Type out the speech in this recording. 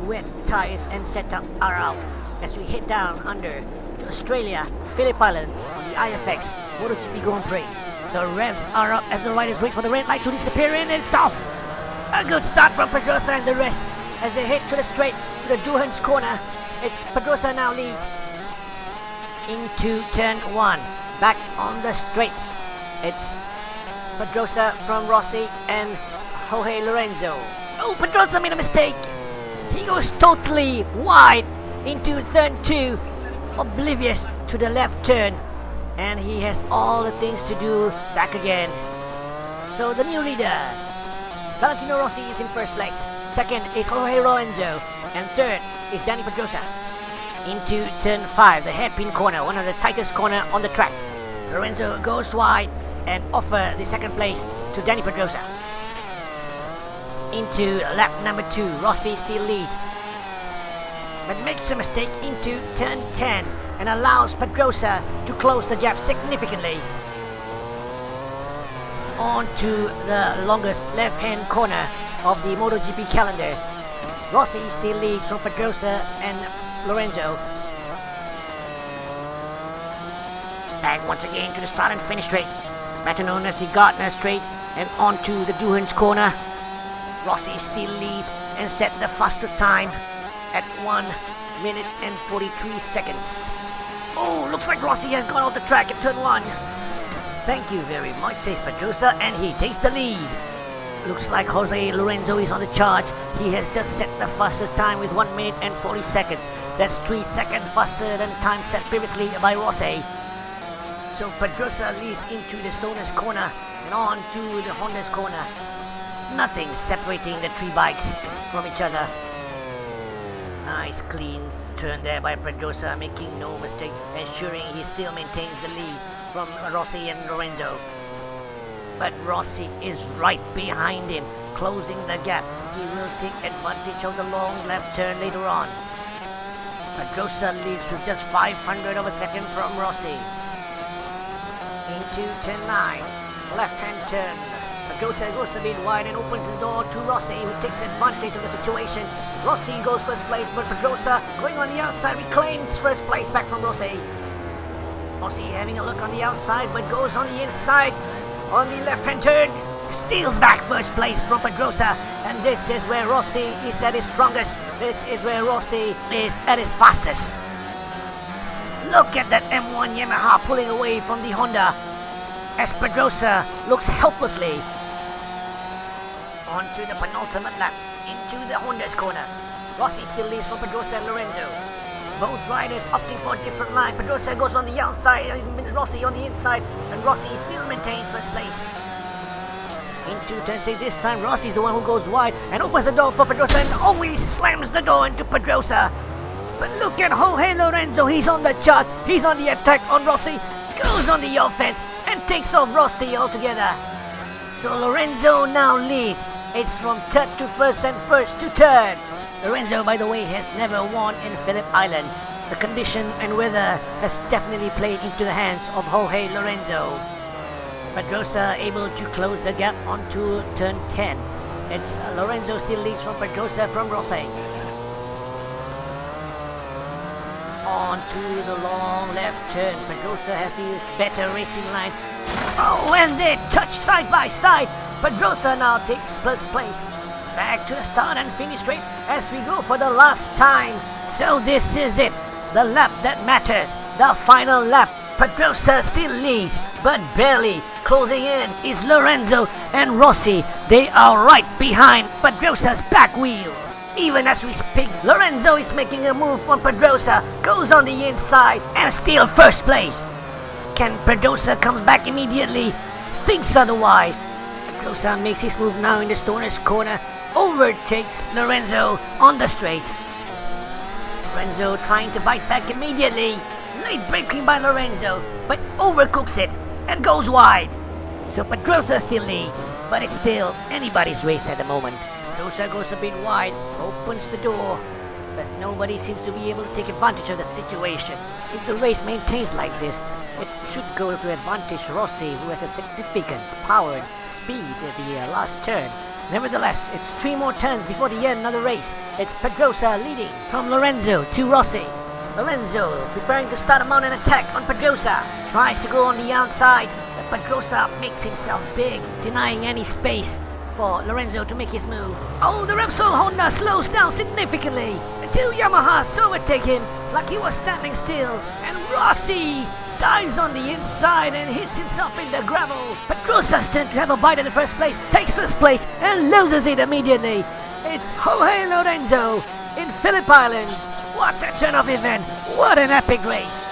wet tires and setup are out as we head down under to Australia, Phillip Island on the IFX MotoGP Grand Prix. The revs are up as the riders wait for the red light to disappear and it's off! A good start from Pedrosa and the rest as they head to the straight to the Duhan's corner. It's Pedrosa now leads into turn 1. Back on the straight. It's Pedrosa from Rossi and Jorge Lorenzo. Oh, Pedrosa made a mistake. He goes totally wide into turn 2, oblivious to the left turn, and he has all the things to do back again. So the new leader, Valentino Rossi, is in first place. Second is Jorge Lorenzo, and third is Dani Pedrosa. Into turn 5, the hairpin corner, one of the tightest corner on the track. Lorenzo goes wide and offer the second place to Dani Pedrosa. Into lap number 2, Rossi still leads, but makes a mistake into turn 10 and allows Pedrosa to close the gap significantly. On to the longest left-hand corner of the MotoGP calendar. Rossi still leads from Pedrosa and Lorenzo. Back once again to the start and finish straight, better known as the Gardner Straight, and on to the Duhan's corner. Rossi still leads and set the fastest time at 1 minute and 43 seconds. Oh, looks like Rossi has gone off the track at turn 1. Thank you very much, says Pedrosa, and he takes the lead. Looks like Jorge Lorenzo is on the charge. He has just set the fastest time with 1 minute and 40 seconds. That's 3 seconds faster than the time set previously by Rossi. So Pedrosa leads into the Stoner's corner and on to the Honda's corner. Nothing separating the three bikes from each other. Nice clean turn there by Pedrosa, making no mistake, ensuring he still maintains the lead from Rossi and Lorenzo. But Rossi is right behind him, closing the gap. He will take advantage of the long left turn later on. Pedrosa leads with just 500 of a second from Rossi. Into turn 9, left-hand turn. Pedrosa goes a bit wide and opens the door to Rossi, who takes advantage of the situation. Rossi goes first place, but Pedrosa, going on the outside, reclaims first place back from Rossi. Rossi having a look on the outside, but goes on the inside on the left-hand turn. Steals back first place from Pedrosa, and this is where Rossi is at his strongest. This is where Rossi is at his fastest. Look at that M1 Yamaha pulling away from the Honda as Pedrosa looks helplessly. On to the penultimate lap, into the Honda's corner. Rossi still leads from Pedrosa and Lorenzo. Both riders opting for a different line. Pedrosa goes on the outside, Rossi on the inside, and Rossi still maintains first place. Into turn 6 this time, Rossi is the one who goes wide and opens the door for Pedrosa and always slams the door into Pedrosa. But look at Jorge Lorenzo, he's on the charge, he's on the attack on Rossi, goes on the offense and takes off Rossi altogether. So Lorenzo now leads. It's from third to first and first to third. Lorenzo, by the way, has never won in Phillip Island. The condition and weather has definitely played into the hands of Jorge Lorenzo. Pedrosa able to close the gap onto turn 10. It's Lorenzo still leads from Pedrosa from Rossi. On to the long left turn. Pedrosa has the better racing line. Oh, and they touch side by side. Pedrosa now takes first place. Back to the start and finish straight as we go for the last time. So this is it. The lap that matters. The final lap. Pedrosa still leads, but barely. Closing in is Lorenzo and Rossi. They are right behind Pedrosa's back wheel. Even as we speak, Lorenzo is making a move on Pedrosa, goes on the inside and still first place. Can Pedrosa come back immediately? Thinks otherwise. Pedrosa makes his move now in the Stoner's corner, overtakes Lorenzo on the straight. Lorenzo trying to bite back immediately. Late braking by Lorenzo, but overcooks it and goes wide. So Pedrosa still leads, but it's still anybody's race at the moment. Pedrosa goes a bit wide, opens the door, but nobody seems to be able to take advantage of the situation. If the race maintains like this, it should go to advantage Rossi, who has a significant power and speed at the last turn. Nevertheless, it's 3 more turns before the end of the race. It's Pedrosa leading from Lorenzo to Rossi. Lorenzo preparing to start a mountain attack on Pedrosa. Tries to go on the outside, but Pedrosa makes himself big, denying any space for Lorenzo to make his move. Oh, the Repsol Honda slows down significantly until Yamahas overtake him like he was standing still, and Rossi dives on the inside and hits himself in the gravel. Pedrosa's turn to have a bite in the first place, takes first place and loses it immediately. It's Jorge Lorenzo in Phillip Island. What a turn of event, what an epic race.